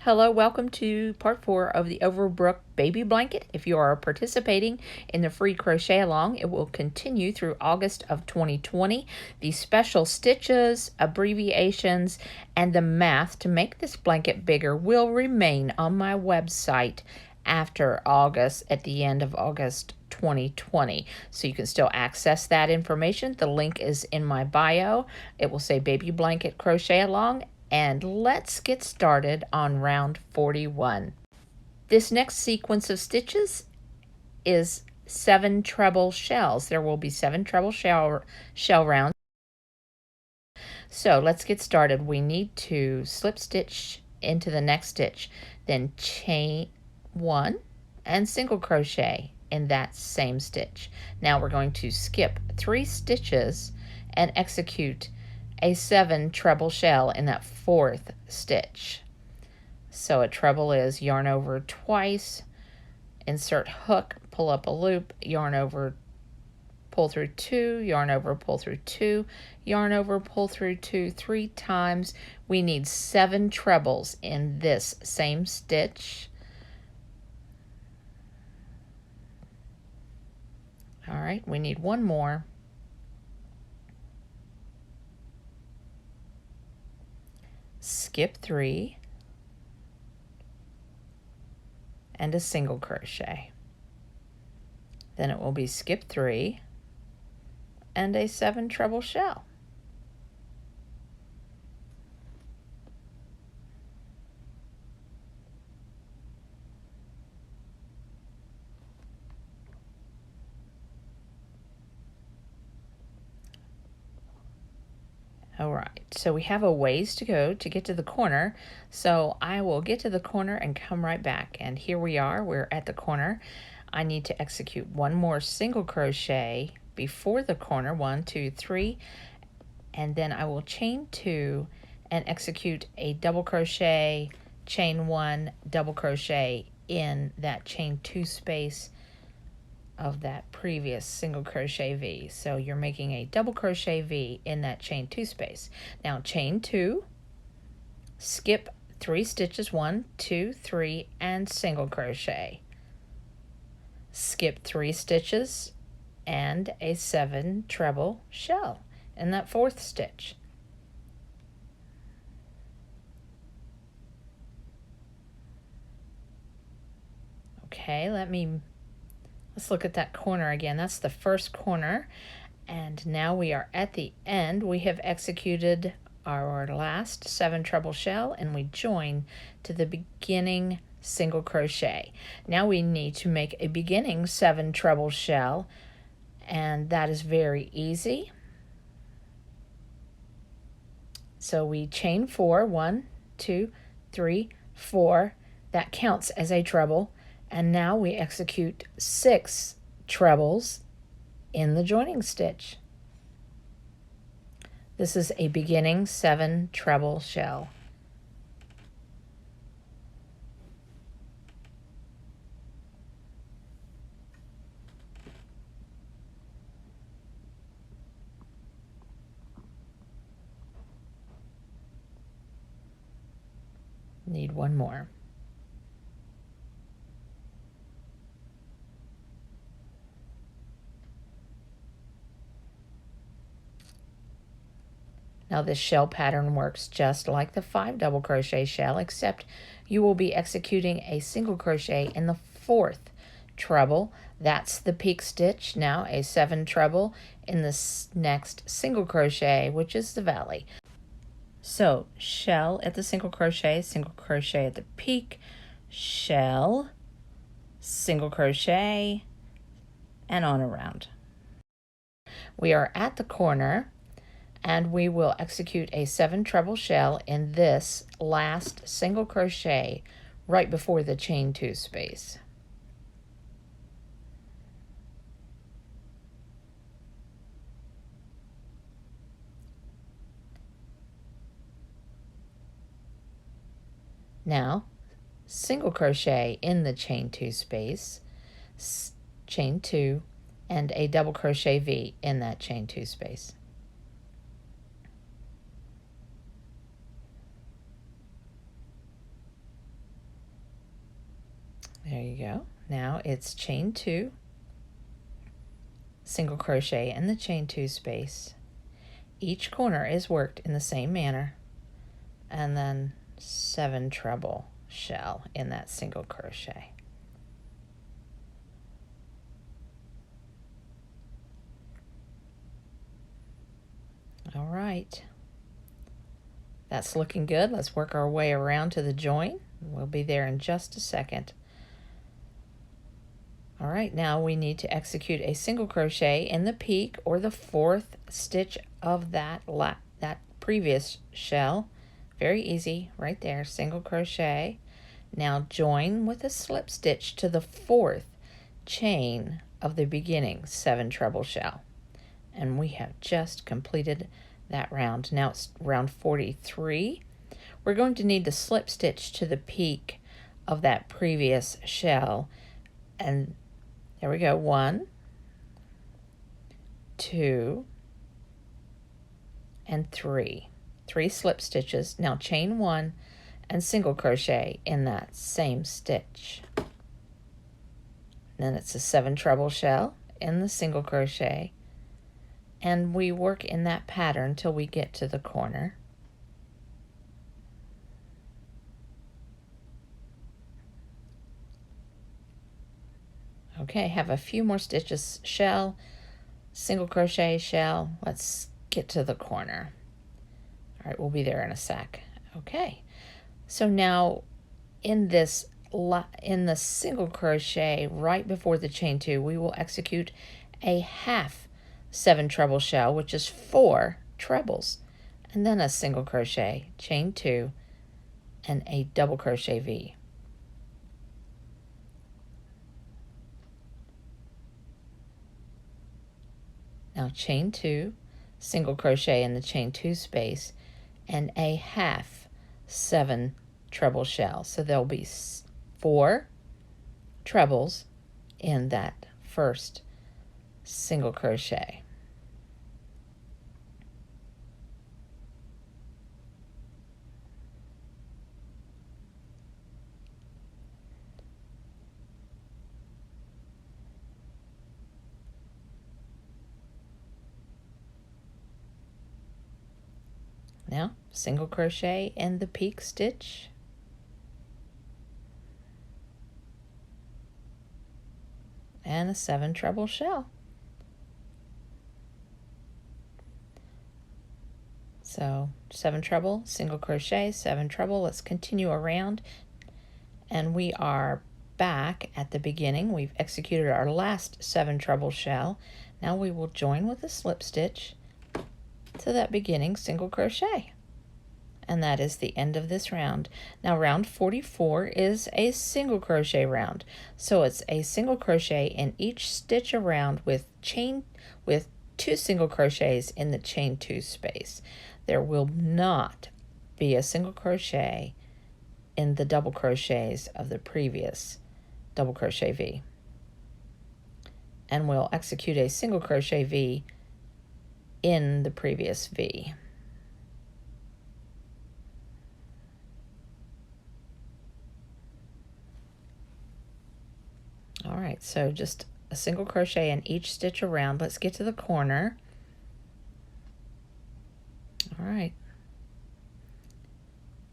Hello, welcome to part 4 of the Brook baby blanket. If you are participating in the free Crochet Along, it will continue through August of 2020. The special stitches, abbreviations, and the math to make this blanket bigger will remain on my website after August, at the end of August 2020. So you can still access that information. The link is in my bio. It will say Baby Blanket Crochet Along. And let's get started on round 41. This next sequence of stitches is 7 treble shells. There will be 7 treble shell rounds. So let's get started. We need to slip stitch into the next stitch, then chain 1 and single crochet in that same stitch. Now we're going to skip 3 stitches and execute a 7 treble shell in that 4th stitch. So a treble is yarn over twice, insert hook, pull up a loop, yarn over, pull through 2, yarn over, pull through 2, yarn over, pull through 2, 3 times. We need 7 trebles in this same stitch. All right, we need one more. Skip 3 and a single crochet. Then it will be skip 3 and a 7 treble shell. All right, so we have a ways to go to get to the corner. So I will get to the corner and come right back. And here we are, we're at the corner. I need to execute one more single crochet before the corner, 1, 2, 3, and then I will chain 2 and execute a double crochet, chain 1, double crochet in that chain 2 space of that previous single crochet V. So you're making a double crochet V in that chain 2 space. Now chain 2, skip 3 stitches, 1, 2, 3, and single crochet. Skip 3 stitches and a 7 treble shell in that 4th stitch. Okay, let's look at that corner again. That's the first corner. And now we are at the end. We have executed our last 7 treble shell and we join to the beginning single crochet. Now we need to make a beginning 7 treble shell, and that is very easy. So we chain 4, 1, 2, 3, 4. That counts as a treble. And now we execute 6 trebles in the joining stitch. This is a beginning 7 treble shell. Need one more. Now this shell pattern works just like the 5 double crochet shell, except you will be executing a single crochet in the 4th treble. That's the peak stitch. Now a 7 treble in this next single crochet, which is the valley. So shell at the single crochet at the peak, shell, single crochet, and on around. We are at the corner, and we will execute a 7 treble shell in this last single crochet right before the chain 2 space. Now single crochet in the chain 2 space, chain 2, and a double crochet V in that chain 2 space. There you go. Now it's chain 2, single crochet in the chain 2 space. Each corner is worked in the same manner, and then 7 treble shell in that single crochet. All right, that's looking good. Let's work our way around to the join. We'll be there in just a second. All right, now we need to execute a single crochet in the peak or the 4th stitch of that previous shell. Very easy, right there, single crochet. Now join with a slip stitch to the 4th chain of the beginning 7 treble shell. And we have just completed that round. Now it's round 43. We're going to need to slip stitch to the peak of that previous shell. And there we go. 1, 2, and 3. 3 slip stitches. Now chain 1 and single crochet in that same stitch. Then it's a 7 treble shell in the single crochet, and we work in that pattern till we get to the corner. Okay, have a few more stitches, shell, single crochet, shell. Let's get to the corner. All right, we'll be there in a sec. Okay, so now in the single crochet right before the chain 2, we will execute a half 7 treble shell, which is 4 trebles, and then a single crochet, chain 2, and a double crochet V. Now chain 2, single crochet in the chain 2 space, and a half 7 treble shell. So there'll be 4 trebles in that first single crochet. Now, single crochet in the peak stitch, and a 7 treble shell. So 7 treble, single crochet, 7 treble. Let's continue around, and we are back at the beginning. We've executed our last 7 treble shell. Now we will join with a slip stitch to that beginning single crochet, and that is the end of this round. Now round 44 is a single crochet round, so it's a single crochet in each stitch around with 2 single crochets in the chain 2 space. There will not be a single crochet in the double crochets of the previous double crochet V, and we'll execute a single crochet V in the previous V. All right, so just a single crochet in each stitch around. Let's get to the corner. All right,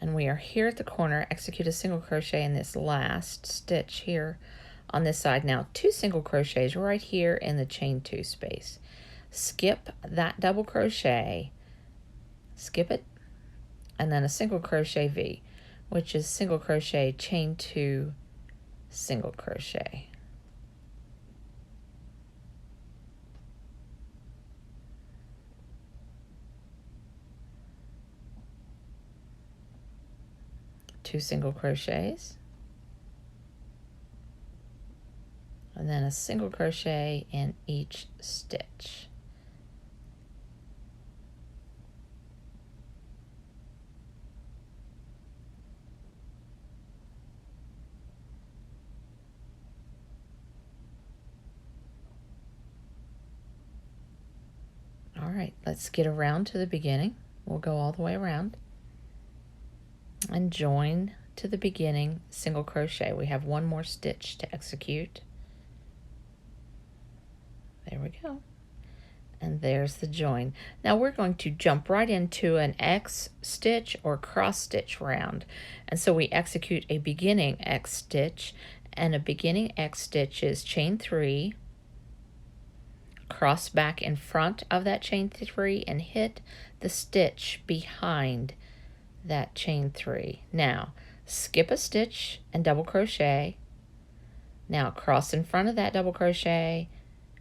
and we are here at the corner. Execute a single crochet in this last stitch here on this side. Now 2 single crochets right here in the chain 2 space. Skip that double crochet, skip it, and then a single crochet V, which is single crochet, chain 2, single crochet. Two single crochets, and then a single crochet in each stitch. All right, let's get around to the beginning. We'll go all the way around and join to the beginning, single crochet. We have one more stitch to execute. There we go. And there's the join. Now we're going to jump right into an X stitch or cross stitch round. And so we execute a beginning X stitch, and a beginning X stitch is chain 3, cross back in front of that chain 3 and hit the stitch behind that chain 3. Now skip a stitch and double crochet. Now cross in front of that double crochet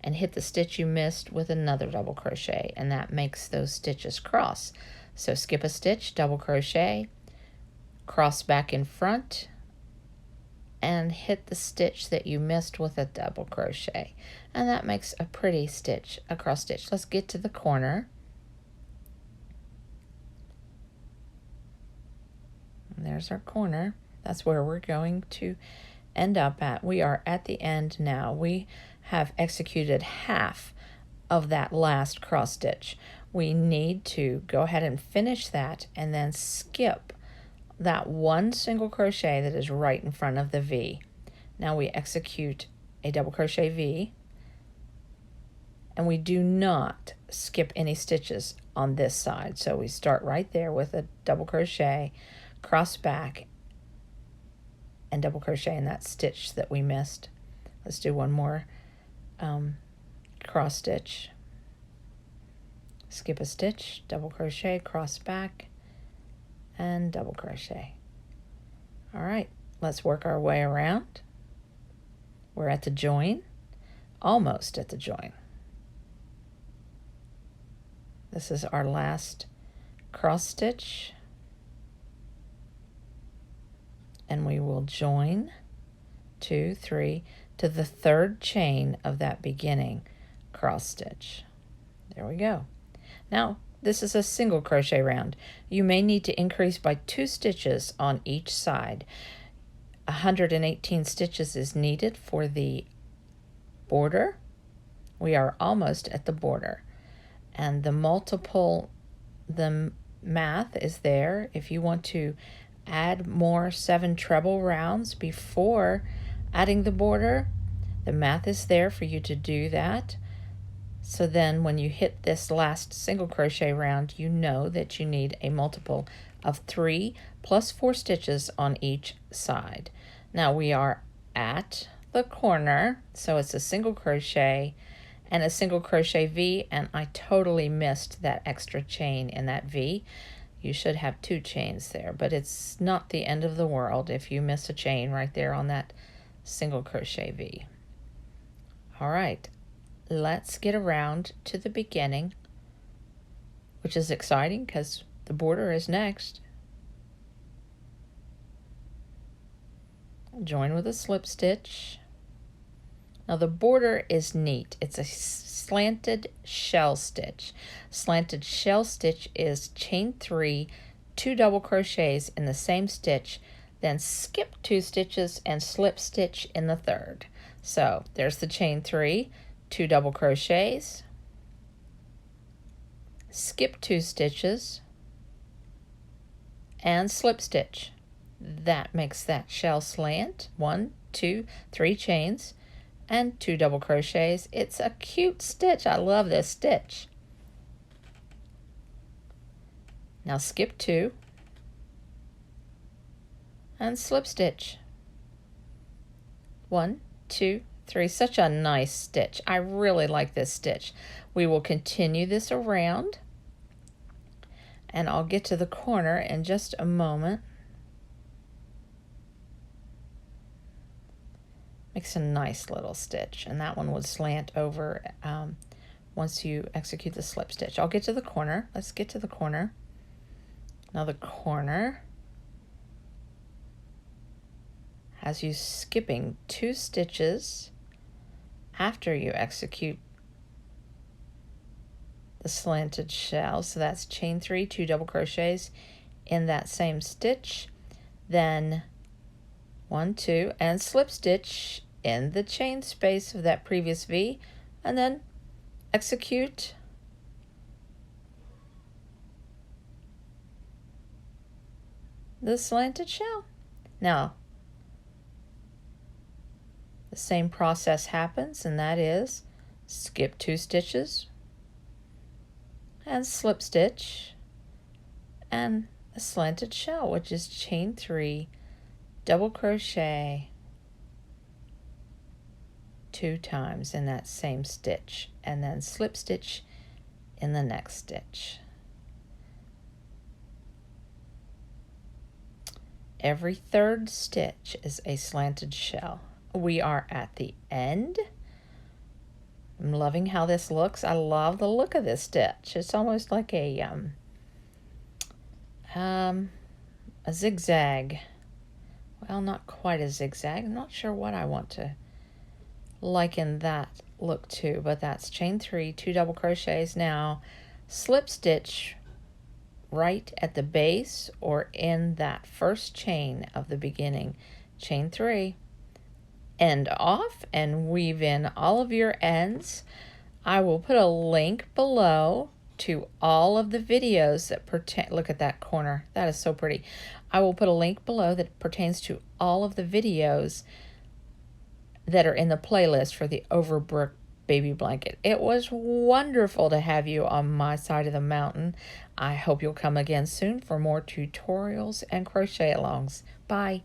and hit the stitch you missed with another double crochet, and that makes those stitches cross. So skip a stitch, double crochet, cross back in front, and hit the stitch that you missed with a double crochet, and that makes a pretty stitch, a cross stitch. Let's get to the corner. And there's our corner. That's where we're going to end up at. We are at the end now. We have executed half of that last cross stitch. We need to go ahead and finish that and then skip that one single crochet that is right in front of the V. Now we execute a double crochet V, and we do not skip any stitches on this side. So we start right there with a double crochet, cross back, and double crochet in that stitch that we missed. Let's do one more cross stitch, skip a stitch, double crochet, cross back, and double crochet. All right, let's work our way around. We're at the join, almost at the join. This is our last cross stitch, and we will join 2, 3 to the third chain of that beginning cross stitch. There we go. Now this is a single crochet round. You may need to increase by 2 stitches on each side. 118 stitches is needed for the border. We are almost at the border, and the math is there if you want to add more 7 treble rounds before adding the border. The math is there for you to do that. So then when you hit this last single crochet round, you know that you need a multiple of 3 plus 4 stitches on each side. Now we are at the corner, so it's a single crochet and a single crochet V, and I totally missed that extra chain in that V. You should have 2 chains there, but it's not the end of the world if you miss a chain right there on that single crochet V. All right, let's get around to the beginning, which is exciting because the border is next. Join with a slip stitch. Now the border is neat. It's a slanted shell stitch. Slanted shell stitch is chain 3, 2 double crochets in the same stitch, then skip 2 stitches and slip stitch in the third. So there's the chain 3, 2 double crochets, skip 2 stitches, and slip stitch. That makes that shell slant. 1, 2, 3 chains and 2 double crochets. It's a cute stitch. I love this stitch. Now skip 2 and slip stitch. 1, 2, 3. Such a nice stitch. I really like this stitch. We will continue this around, and I'll get to the corner in just a moment. Makes a nice little stitch, and that one would slant over once you execute the slip stitch. I'll get to the corner. Let's get to the corner. Now the corner has you skipping 2 stitches after you execute the slanted shell. So that's chain 3, 2 double crochets in that same stitch, then 1, 2, and slip stitch in the chain space of that previous V, and then execute the slanted shell. Now, the same process happens, and that is skip 2 stitches and slip stitch and a slanted shell, which is chain 3, double crochet 2 times in that same stitch, and then slip stitch in the next stitch. Every 3rd stitch is a slanted shell. We are at the end. I'm loving how this looks. I love the look of this stitch. It's almost like a zigzag. Well, not quite a zigzag. I'm not sure what I want to liken that look to, but that's chain 3, 2 double crochets. Now slip stitch right at the base or in that first chain of the beginning, chain 3, end off and weave in all of your ends. I will put a link below to all of the videos that pertain. Look at that corner, that is so pretty. I will put a link below that pertains to all of the videos that are in the playlist for the Over Brook baby blanket. It was wonderful to have you on my side of the mountain. I hope you'll come again soon for more tutorials and crochet alongs. Bye.